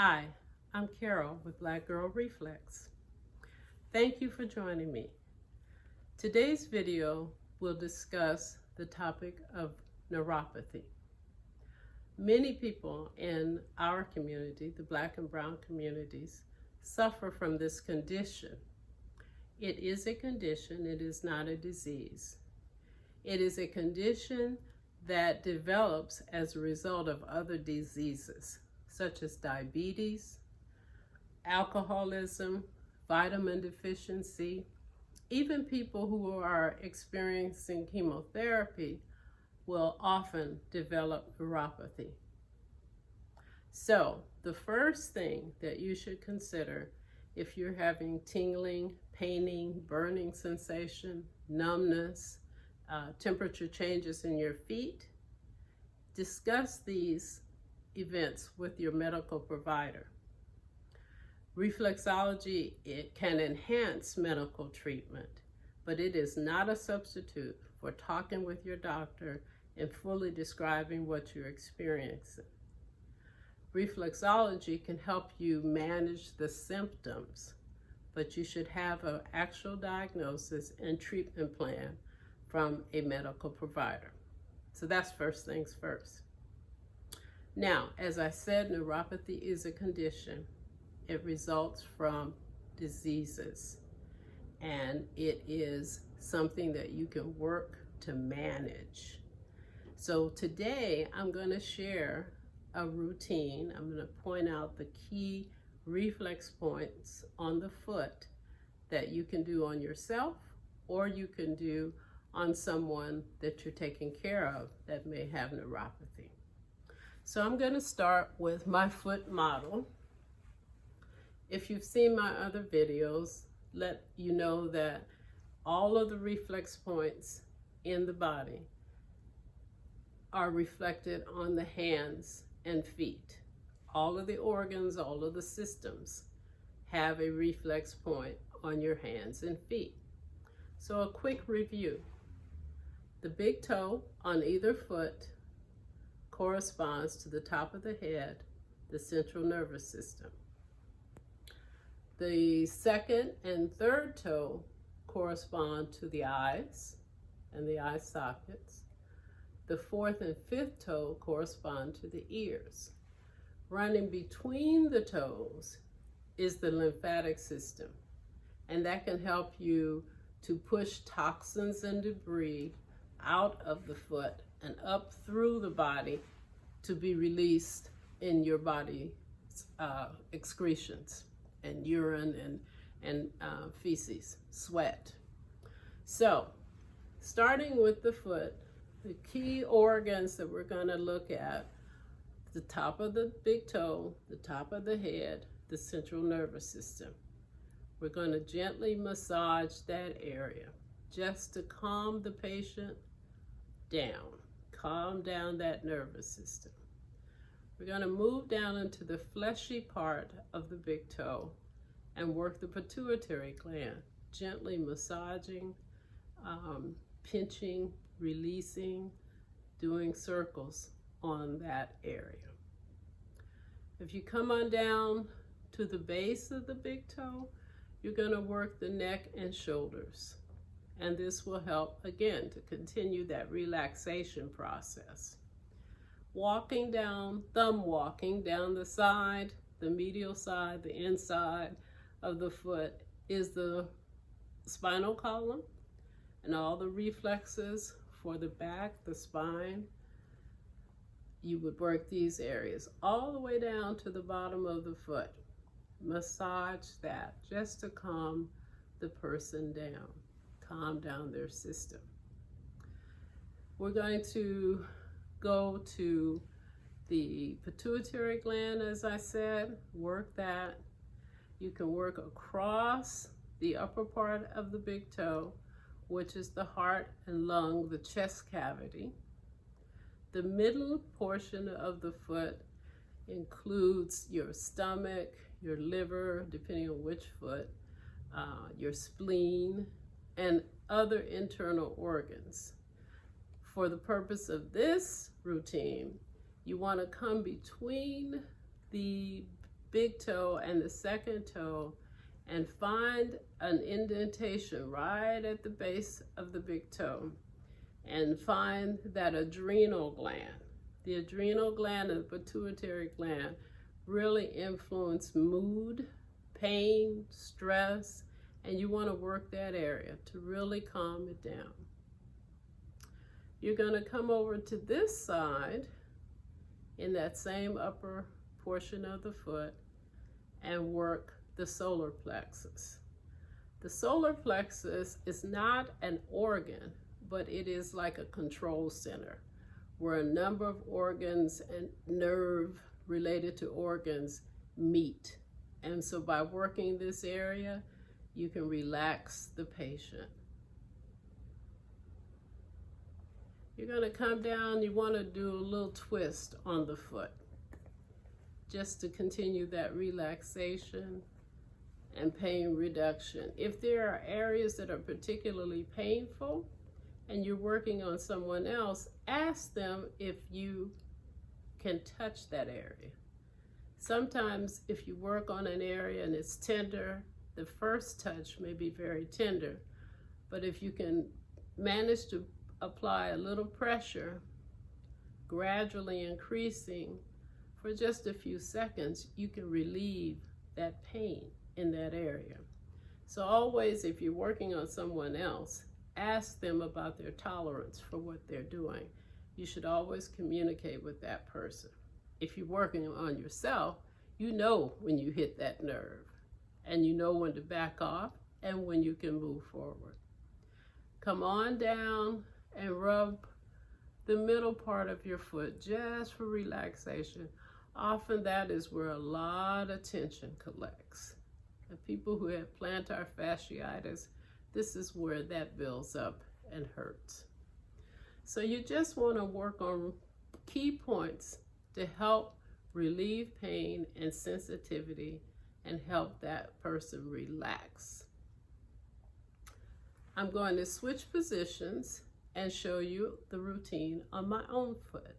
Hi, I'm Carol with Black Girl Reflex. Thank you for joining me. Today's video will discuss the topic of neuropathy. Many people in our community, the Black and Brown communities, suffer from this condition. It is a condition, it is not a disease. It is a condition that develops as a result of other diseases, such as diabetes, alcoholism, vitamin deficiency. Even people who are experiencing chemotherapy will often develop neuropathy. So, the first thing that you should consider if you're having tingling, paining, burning sensation, numbness, temperature changes in your feet, discuss these events with your medical provider. Reflexology, it can enhance medical treatment, but it is not a substitute for talking with your doctor and fully describing what you're experiencing. Reflexology can help you manage the symptoms, but you should have an actual diagnosis and treatment plan from a medical provider. So that's first things first. Now, as I said, neuropathy is a condition. It results from diseases, and it is something that you can work to manage. So today I'm going to share a routine. I'm going to point out the key reflex points on the foot that you can do on yourself, or you can do on someone that you're taking care of that may have neuropathy. So I'm going to start with my foot model. If you've seen my other videos, let you know that all of the reflex points in the body are reflected on the hands and feet. All of the organs, all of the systems have a reflex point on your hands and feet. So a quick review. The big toe on either foot corresponds to the top of the head, the central nervous system. The second and third toe correspond to the eyes and the eye sockets. The fourth and fifth toe correspond to the ears. Running between the toes is the lymphatic system, and that can help you to push toxins and debris out of the foot and up through the body to be released in your body excretions and urine and feces, sweat. So, starting with the foot, the key organs that we're going to look at, the top of the big toe, the top of the head, the central nervous system. We're going to gently massage that area just to calm the patient down, calm down that nervous system. We're going to move down into the fleshy part of the big toe and work the pituitary gland, gently massaging, pinching, releasing, doing circles on that area. If you come on down to the base of the big toe, you're going to work the neck and shoulders. And this will help, again, to continue that relaxation process. Walking down, thumb walking down the side, the medial side, the inside of the foot is the spinal column and all the reflexes for the back, the spine. You would work these areas all the way down to the bottom of the foot. Massage that just to calm the person down, calm down their system. We're going to go to the pituitary gland, as I said, work that. You can work across the upper part of the big toe, which is the heart and lung, the chest cavity. The middle portion of the foot includes your stomach, your liver, depending on which foot, your spleen, and other internal organs. For the purpose of this routine, you want to come between the big toe and the second toe and find an indentation right at the base of the big toe and find that adrenal gland. The adrenal gland and the pituitary gland really influence mood, pain, stress, and you want to work that area to really calm it down. You're going to come over to this side in that same upper portion of the foot and work the solar plexus. The solar plexus is not an organ, but it is like a control center where a number of organs and nerve related to organs meet. And so by working this area, you can relax the patient. You're going to come down, you want to do a little twist on the foot just to continue that relaxation and pain reduction. If there are areas that are particularly painful and you're working on someone else, ask them if you can touch that area. Sometimes if you work on an area and it's tender, the first touch may be very tender, but if you can manage to apply a little pressure, gradually increasing for just a few seconds, you can relieve that pain in that area. So always, if you're working on someone else, ask them about their tolerance for what they're doing. You should always communicate with that person. If you're working on yourself, you know when you hit that nerve, and you know when to back off and when you can move forward. Come on down and rub the middle part of your foot just for relaxation. Often that is where a lot of tension collects. The people who have plantar fasciitis, this is where that builds up and hurts. So you just want to work on key points to help relieve pain and sensitivity and help that person relax. I'm going to switch positions and show you the routine on my own foot.